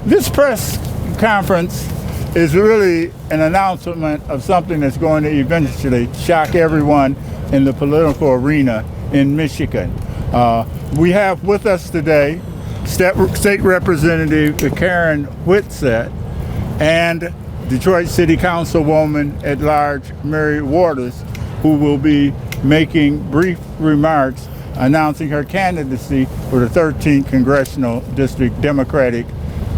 This press conference is really an announcement of something that's going to eventually shock everyone in the political arena in Michigan. We have with us today State Representative Karen Whitsett and Detroit City Councilwoman at Large Mary Waters, who will be making brief remarks announcing her candidacy for the 13th Congressional District Democratic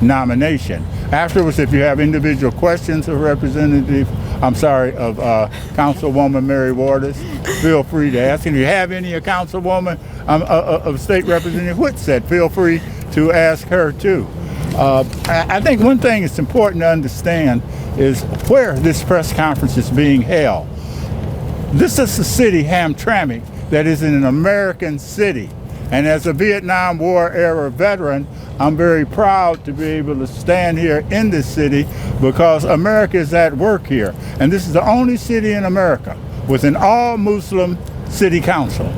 nomination. Afterwards, if you have individual questions of Councilwoman Mary Waters, feel free to ask. And if you have any of Councilwoman of State Representative Whitsett, feel free to ask her too. I think one thing it's important to understand is where this press conference is being held. This is the city, Hamtramck, that is in an American city. And as a Vietnam War era veteran, I'm very proud to be able to stand here in this city because America is at work here. And this is the only city in America with an all-Muslim city council.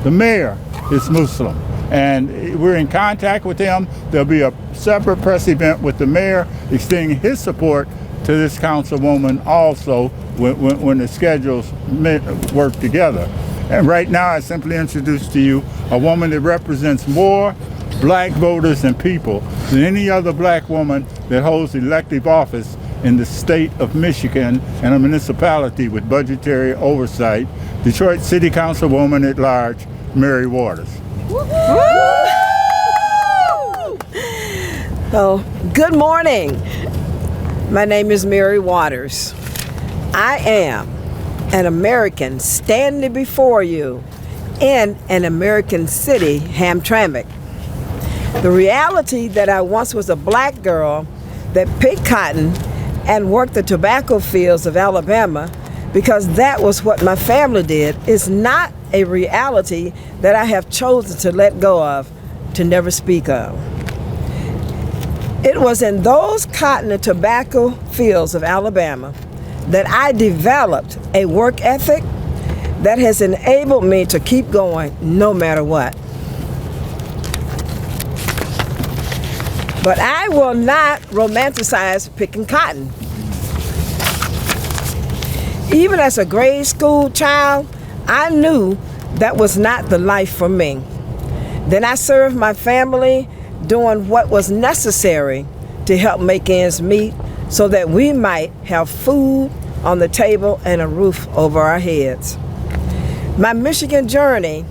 The mayor is Muslim, and we're in contact with him. There'll be a separate press event with the mayor extending his support to this councilwoman also when the schedules work together. And right now I simply introduce to you a woman that represents more black voters and people than any other black woman that holds elective office in the state of Michigan and a municipality with budgetary oversight, Detroit City Councilwoman at Large, Mary Waters. Oh, good morning. My name is Mary Waters. I am an American standing before you in an American city, Hamtramck. The reality that I once was a black girl that picked cotton and worked the tobacco fields of Alabama because that was what my family did is not a reality that I have chosen to let go of, to never speak of. It was in those cotton and tobacco fields of Alabama that I developed a work ethic that has enabled me to keep going no matter what. But I will not romanticize picking cotton. Even as a grade school child, I knew that was not the life for me. Then I served my family doing what was necessary to help make ends meet so that we might have food on the table and a roof over our heads. My Michigan journey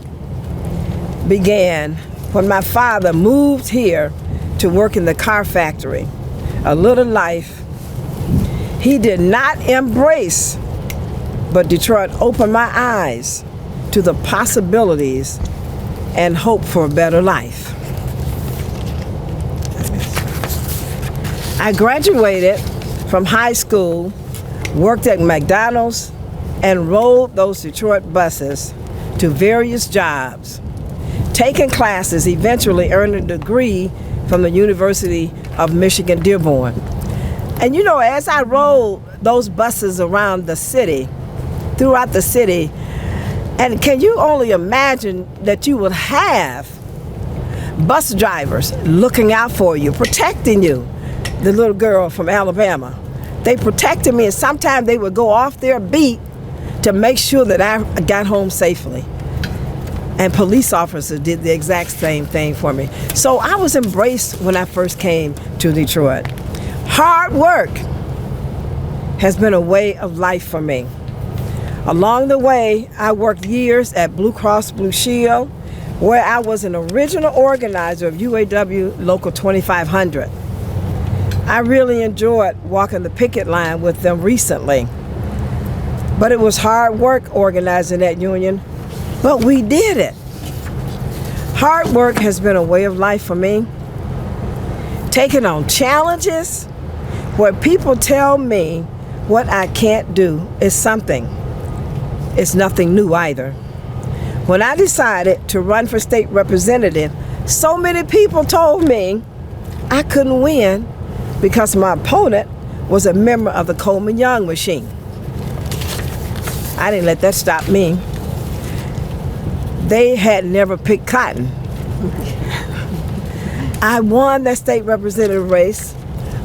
began when my father moved here to work in the car factory, a little life he did not embrace, but Detroit opened my eyes to the possibilities and hope for a better life. I graduated from high school, worked at McDonald's, and rode those Detroit buses to various jobs, taking classes, eventually earning a degree from the University of Michigan, Dearborn. And you know, as I rode those buses around the city, throughout the city, and can you only imagine that you would have bus drivers looking out for you, protecting you? The little girl from Alabama. They protected me, and sometimes they would go off their beat to make sure that I got home safely. And police officers did the exact same thing for me. So I was embraced when I first came to Detroit. Hard work has been a way of life for me. Along the way, I worked years at Blue Cross Blue Shield, where I was an original organizer of UAW Local 2500. I really enjoyed walking the picket line with them recently. But it was hard work organizing that union, but we did it. Hard work has been a way of life for me. Taking on challenges where people tell me what I can't do is something. It's nothing new either. When I decided to run for state representative, so many people told me I couldn't win because my opponent was a member of the Coleman Young machine. I didn't let that stop me. They had never picked cotton. I won that state representative race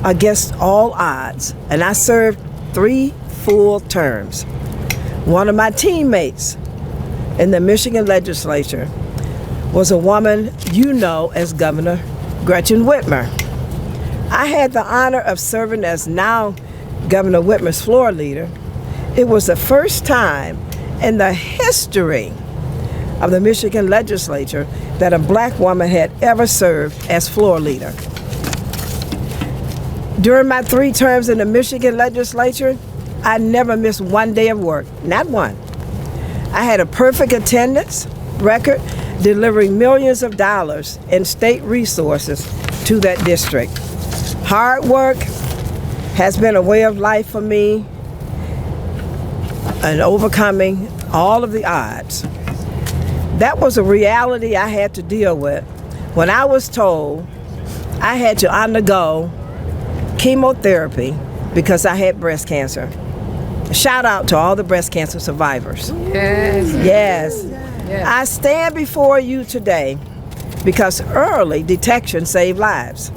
against all odds, and I served 3 full terms. One of my teammates in the Michigan legislature was a woman you know as Governor Gretchen Whitmer. I had the honor of serving as now Governor Whitmer's floor leader. It was the first time in the history of the Michigan legislature that a black woman had ever served as floor leader. During my 3 terms in the Michigan legislature, I never missed one day of work, not one. I had a perfect attendance record, delivering millions of dollars in state resources to that district. Hard work has been a way of life for me and overcoming all of the odds. That was a reality I had to deal with when I was told I had to undergo chemotherapy because I had breast cancer. Shout out to all the breast cancer survivors. Yes. I stand before you today because early detection saved lives.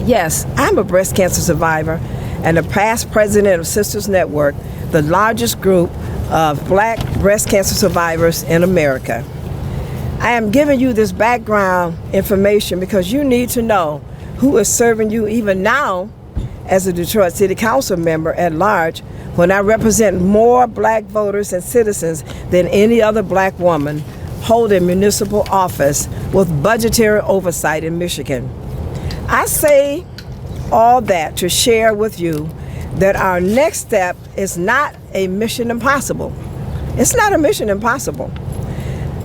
Yes, I'm a breast cancer survivor and a past president of Sisters Network, the largest group of black breast cancer survivors in America. I am giving you this background information because you need to know who is serving you even now as a Detroit City Council member at large, when I represent more black voters and citizens than any other black woman holding municipal office with budgetary oversight in Michigan. I say all that to share with you that our next step is not a mission impossible. It's not a mission impossible.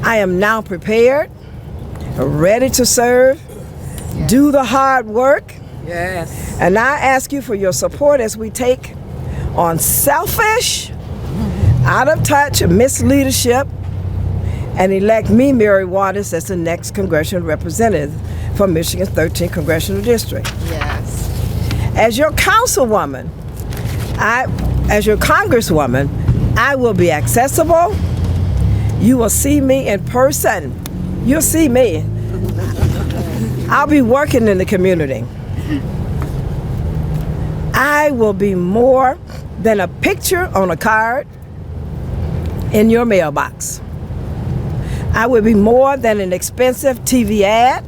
I am now prepared, ready to serve, do the hard work. Yes. And I ask you for your support as we take on selfish, out of touch misleadership and elect me, Mary Waters, as the next congressional representative for Michigan's 13th Congressional District. Yes. As your councilwoman, as your congresswoman, I will be accessible. You will see me in person. You'll see me. I'll be working in the community. I will be more than a picture on a card in your mailbox. I will be more than an expensive TV ad.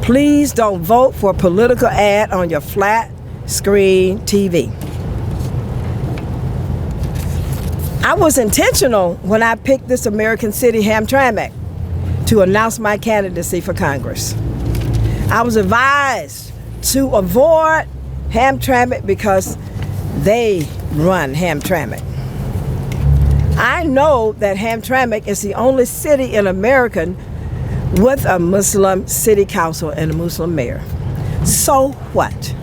Please don't vote for a political ad on your flat screen TV. I was intentional when I picked this American city, Hamtramck, to announce my candidacy for Congress. I was advised to avoid Hamtramck because they run Hamtramck. I know that Hamtramck is the only city in America with a Muslim city council and a Muslim mayor. So what?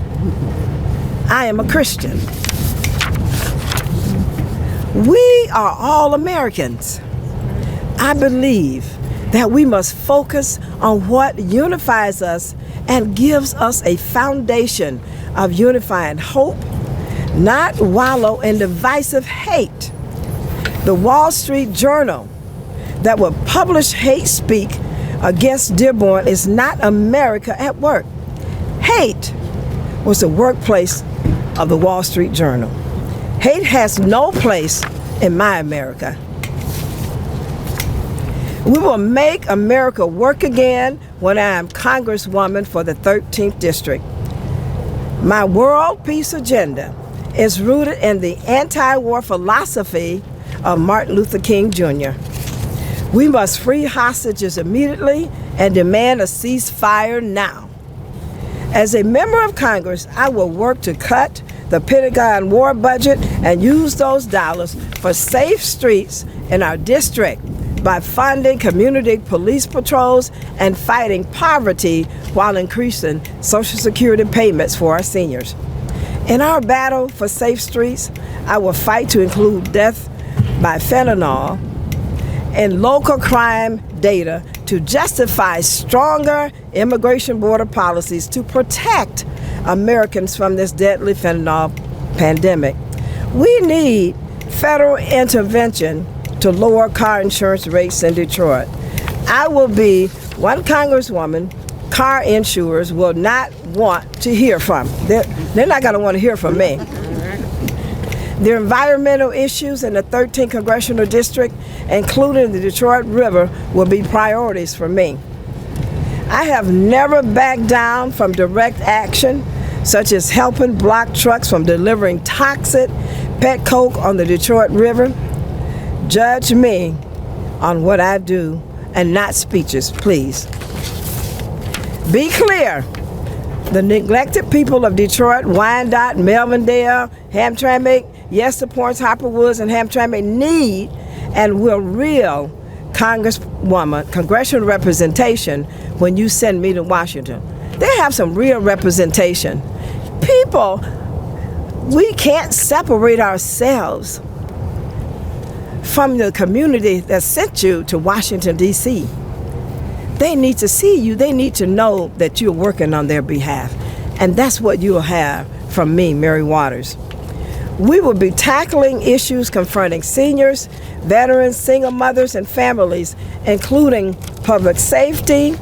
I am a Christian. We are all Americans. I believe that we must focus on what unifies us and gives us a foundation of unifying hope, not wallow in divisive hate. The Wall Street Journal that will publish hate speak against Dearborn is not America at work. Hate was the workplace of the Wall Street Journal. Hate has no place in my America. We will make America work again when I am Congresswoman for the 13th District. My world peace agenda is rooted in the anti-war philosophy of Martin Luther King Jr. We must free hostages immediately and demand a ceasefire now. As a member of Congress, I will work to cut the Pentagon war budget and use those dollars for safe streets in our district by funding community police patrols and fighting poverty while increasing Social Security payments for our seniors. In our battle for safe streets, I will fight to include death by fentanyl and local crime data to justify stronger immigration border policies to protect Americans from this deadly fentanyl pandemic. We need federal intervention to lower car insurance rates in Detroit. I will be one Congresswoman car insurers will not want to hear from. They're not going to want to hear from me. The environmental issues in the 13th Congressional District, including the Detroit River, will be priorities for me. I have never backed down from direct action, such as helping block trucks from delivering toxic pet coke on the Detroit River. Judge me on what I do and not speeches, please. Be clear. The neglected people of Detroit, Wyandotte, Melvindale, Hamtramck, Yester Points, Hopper Woods, and Hamtramck need and will real congressional representation when you send me to Washington. They have some real representation. People, we can't separate ourselves from the community that sent you to Washington, D.C. They need to see you. They need to know that you're working on their behalf. And that's what you'll have from me, Mary Waters. We will be tackling issues confronting seniors, veterans, single mothers, and families, including public safety,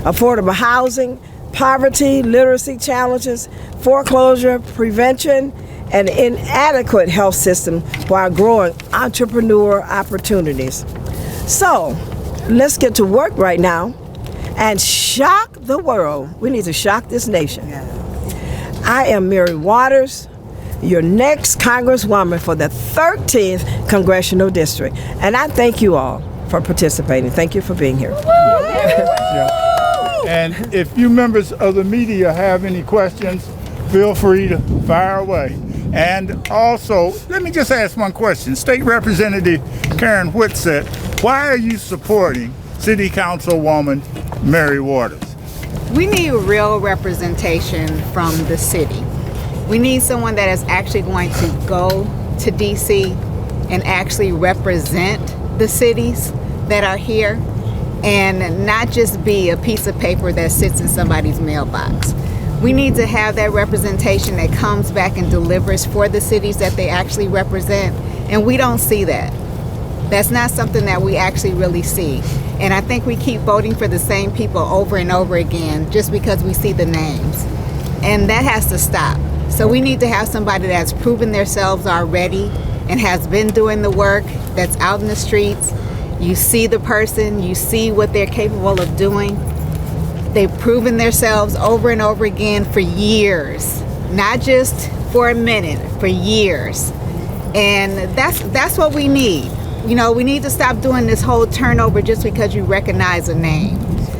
affordable housing, poverty, literacy challenges, foreclosure prevention, and inadequate health system while growing entrepreneur opportunities. So, let's get to work right now and shock the world. We need to shock this nation. I am Mary Waters, your next Congresswoman for the 13th Congressional District. And I thank you all for participating. Thank you for being here. Yeah. And if you members of the media have any questions, feel free to fire away. And also, let me just ask one question. State Representative Karen Whitsett, why are you supporting City Councilwoman Mary Waters? We need real representation from the city. We need someone that is actually going to go to DC and actually represent the cities that are here and not just be a piece of paper that sits in somebody's mailbox. We need to have that representation that comes back and delivers for the cities that they actually represent, and we don't see that. That's not something that we actually really see. And I think we keep voting for the same people over and over again just because we see the names. And that has to stop. So we need to have somebody that's proven themselves already and has been doing the work, that's out in the streets. You see the person, you see what they're capable of doing. They've proven themselves over and over again for years, not just for a minute, for years. And that's what we need. You know, we need to stop doing this whole turnover just because you recognize a name.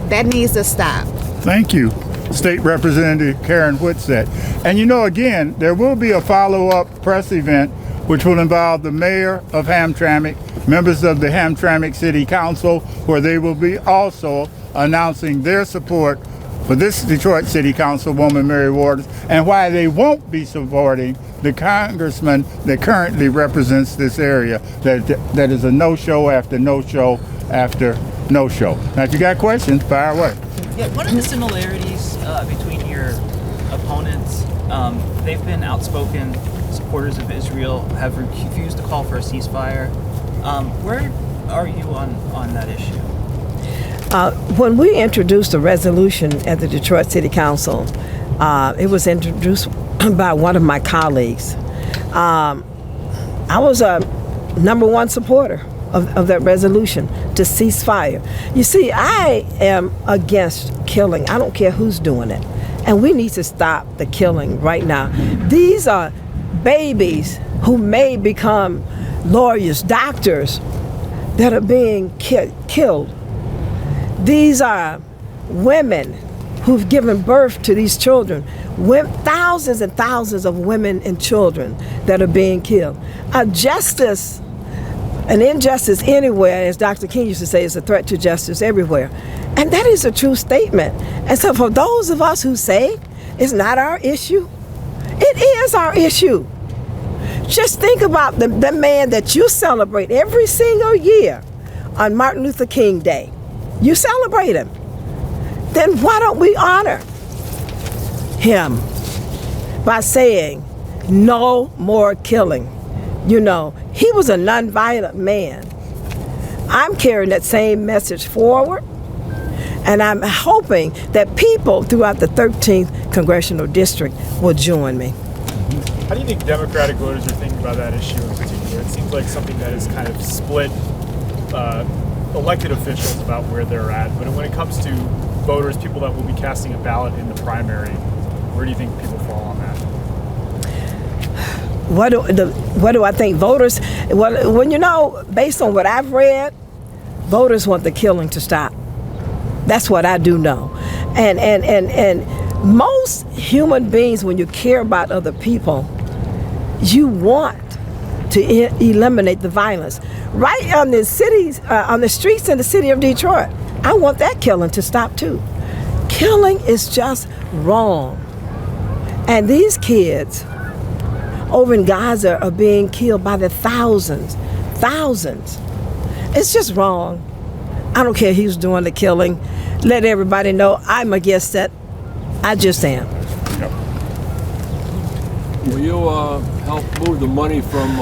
That needs to stop. Thank you, State Representative Karen Whitsett. And you know, again, there will be a follow-up press event which will involve the mayor of Hamtramck, members of the Hamtramck City Council, where they will be also announcing their support for this Detroit City Councilwoman Mary Waters and why they won't be supporting the congressman that currently represents this area, that is a no-show after no-show after no-show. Now, if you got questions, fire away. Yeah, what are the similarities between your opponents? They've been outspoken supporters of Israel, have refused to call for a ceasefire. Where are you on that issue? When we introduced a resolution at the Detroit City Council, it was introduced by one of my colleagues. I was a #1 supporter of that resolution to cease fire. You see, I am against killing. I don't care who's doing it. And we need to stop the killing right now. These are babies who may become lawyers, doctors, that are being killed. These are women who've given birth to these children. Thousands and thousands of women and children that are being killed. An injustice anywhere, as Dr. King used to say, is a threat to justice everywhere. And that is a true statement. And so for those of us who say it's not our issue, it is our issue. Just think about the man that you celebrate every single year on Martin Luther King Day. You celebrate him. Then why don't we honor him by saying no more killing? You know, he was a nonviolent man. I'm carrying that same message forward. And I'm hoping that people throughout the 13th Congressional District will join me. How do you think Democratic voters are thinking about that issue in particular? It seems like something that has kind of split elected officials about where they're at. But when it comes to voters, people that will be casting a ballot in the primary, where do you think people fall on that? What do I think voters? Well, when you know, based on what I've read, voters want the killing to stop. That's what I do know. And most human beings, when you care about other people, you want to eliminate the violence. Right on the cities, on the streets in the city of Detroit, I want that killing to stop too. Killing is just wrong. And these kids over in Gaza are being killed by the thousands. It's just wrong. I don't care who's doing the killing. Let everybody know I'm against that. I just am. Will you help move the money from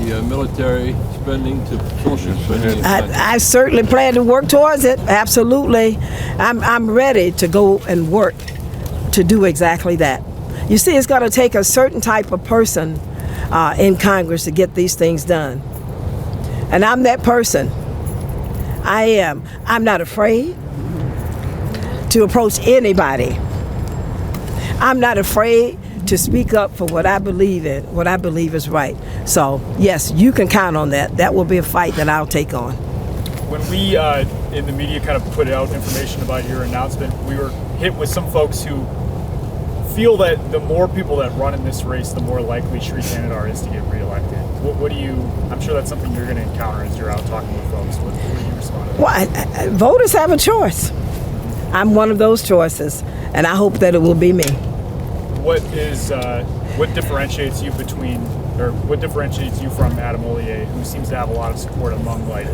the military spending to social spending? I certainly plan to work towards it. Absolutely. I'm ready to go and work to do exactly that. You see, it's going to take a certain type of person in Congress to get these things done. And I'm that person. I am. I'm not afraid to approach anybody. I'm not afraid to speak up for what I believe in, what I believe is right. So, yes, you can count on that. That will be a fight that I'll take on. When we in the media kind of put out information about your announcement, we were hit with some folks who feel that the more people that run in this race, the more likely Shri Thanadar is to get reelected. What do you, I'm sure that's something you're going to encounter as you're out talking with folks. What do you respond to that? Well, voters have a choice. I'm one of those choices, and I hope that it will be me. What differentiates you between, or what differentiates you from Adam Ollier, who seems to have a lot of support among like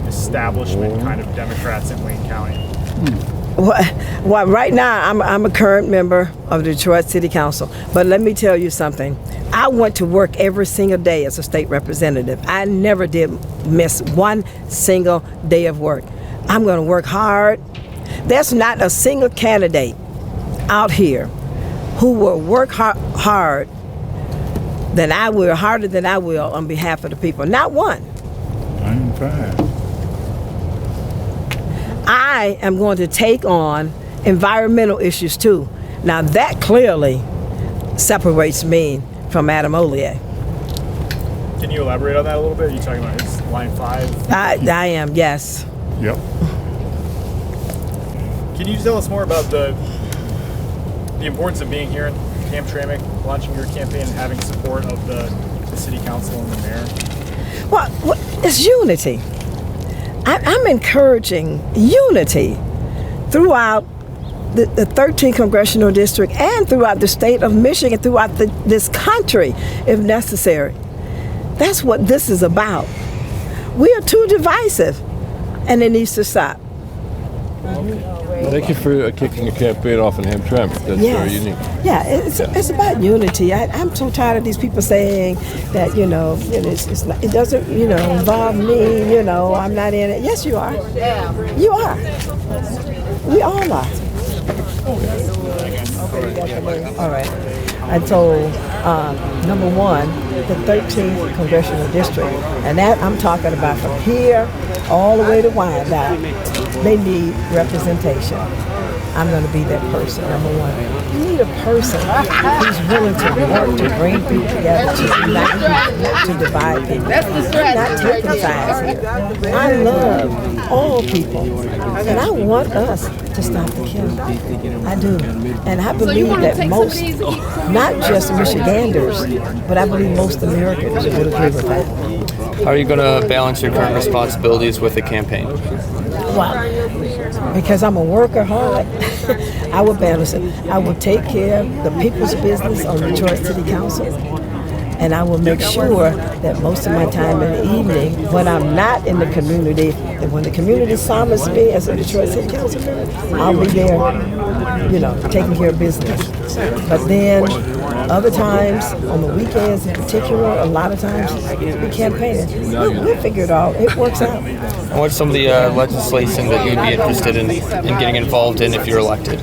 establishment kind of Democrats in Wayne County? Well, right now I'm a current member of the Detroit City Council, but let me tell you something. I went to work every single day as a state representative. I never did miss one single day of work. I'm going to work hard. There's not a single candidate out here who will work hard than I will, harder than I will on behalf of the people. Not one. I'm fine. I am going to take on environmental issues too. Now that clearly separates me from Adam Ollier. Can you elaborate on that a little bit? Are you talking about his line 5? I am, yes. Yep. Can you tell us more about the importance of being here in Hamtramck, launching your campaign and having support of the city council and the mayor? Well, it's unity. I'm encouraging unity throughout the 13th Congressional District and throughout the state of Michigan, throughout this country, if necessary. That's what this is about. We are too divisive, and it needs to stop. Thank you for kicking your campaign off in Hamtramck. That's very unique. Yeah, it's about unity. I'm so tired of these people saying that, it doesn't, involve me, I'm not in it. Yes, you are. You are. We all are. All right. I told, number one, the 13th Congressional District, and that I'm talking about from here all the way to Wyandotte, they need representation. I'm going to be that person, number one. You need a person who's willing to work to bring people together, to unite, to divide people. I'm not taking sides here. I love all people, and I want us to stop the killing. I do. And I believe that most, not just Michiganders, but I believe most Americans would agree with that. How are you going to balance your current responsibilities with the campaign? Well, because I'm a workaholic, I will balance it. I will take care of the people's business on the Detroit City Council. And I will make sure that most of my time in the evening, when I'm not in the community, that when the community summons me as a Detroit City Council member, I'll be there, taking care of business. But then other times, on the weekends in particular, a lot of times we campaign. We'll figure it out. It works out. And what's some of the legislation that you'd be interested in getting involved in if you're elected?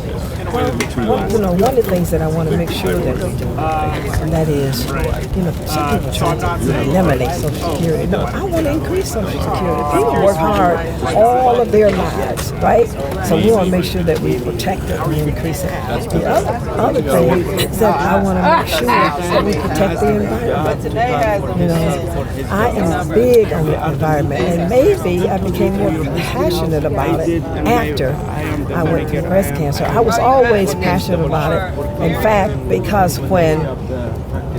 Well, one of the things that I want to make sure that we do, and that is, some people try to eliminate Social Security. No, I want to increase Social Security. People work hard all of their lives, right? So we want to make sure that we protect it and increase it. The other thing is that I want to make sure that we protect the environment. I am big on the environment, and maybe I became more passionate about it after I went through breast cancer. I was always passionate about it. In fact, because when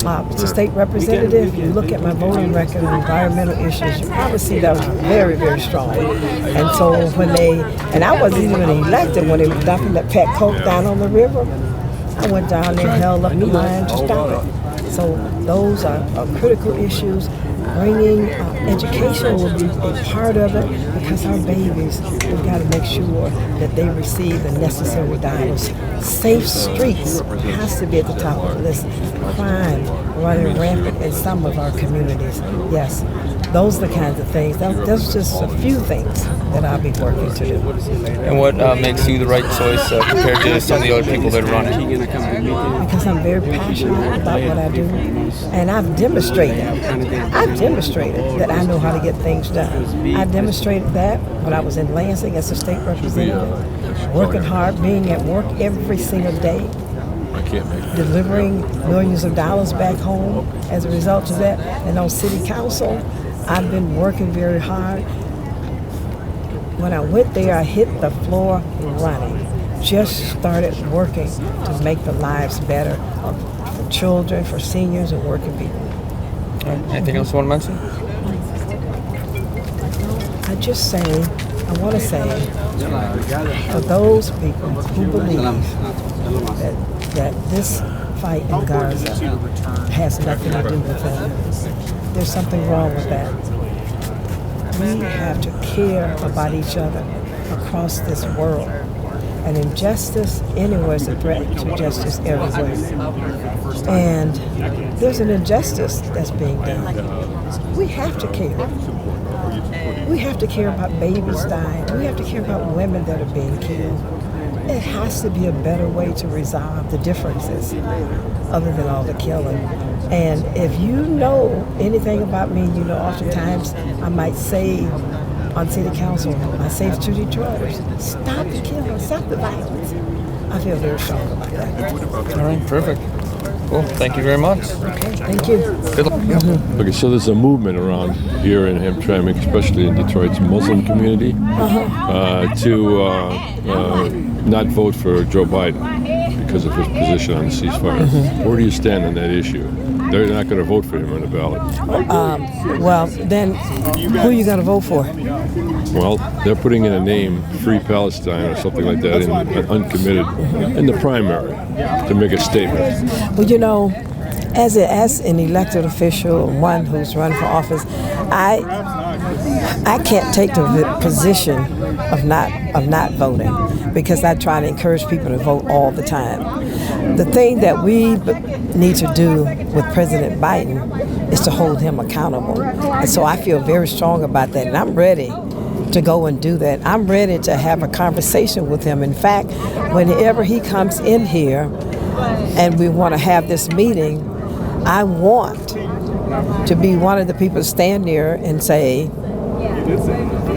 as a state representative, you look at my voting record on environmental issues, you probably see that I was very, very strong. And so and I wasn't even elected when they were dumping that pet coke down on the river. I went down there and held up the line to stop it. So those are critical issues. Bringing education will be a part of it, because our babies, we've got to make sure that they receive the necessary dollars. Safe streets has to be at the top of the list. Crime running rampant in some of our communities. Yes, those are the kinds of things. Those are just a few things that I'll be working to do. And what makes you the right choice compared to some of the other people that are running? Because I'm very passionate about what I do, and I've demonstrated that I know how to get things done. I demonstrated that when I was in Lansing as a state representative, working hard, being at work every single day, delivering millions of dollars back home as a result of that. And on city council, I've been working very hard. When I went there, I hit the floor running. Just started working to make the lives better for children, for seniors, and working people. Anything else you want to mention? I want to say, for those people who believe that this fight in Gaza has nothing to do with them, there's something wrong with that. We have to care about each other across this world. And injustice anywhere is a threat to justice everywhere. And there's an injustice that's being done. We have to care. We have to care about babies dying. We have to care about women that are being killed. It has to be a better way to resolve the differences other than all the killing. And if you know anything about me, oftentimes I might say on city council, I say to Detroiters, stop the killing, stop the violence. I feel very strong about that. All right, perfect. Cool. Thank you very much. Okay, thank you. Good luck. Okay, so there's a movement around here in Hamtramck, especially in Detroit's Muslim community, to not vote for Joe Biden because of his position on the ceasefire. Where do you stand on that issue? They're not going to vote for him on the ballot. Well, then who are you going to vote for? Well, they're putting in a name, Free Palestine or something like that, uncommitted, in the primary to make a statement. Well, as an elected official, one who's run for office, I can't take the position of not voting, because I try to encourage people to vote all the time. The thing that we need to do with President Biden is to hold him accountable. And so I feel very strong about that, and I'm ready to go and do that. I'm ready to have a conversation with him. In fact, whenever he comes in here and we want to have this meeting, I want to be one of the people to stand there and say,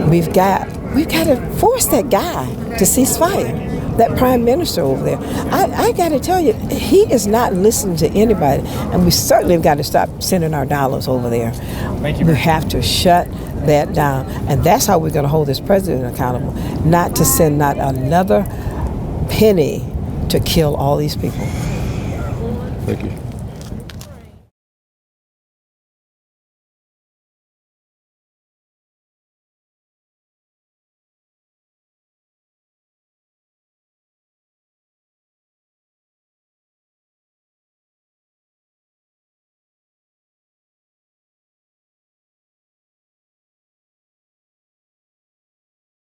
we've got to force that guy to cease fire. That prime minister over there. I got to tell you, he is not listening to anybody, and we certainly have got to stop sending our dollars over there. Thank you. We have to shut that down, and that's how we're going to hold this president accountable, not to send not another penny to kill all these people. Thank you.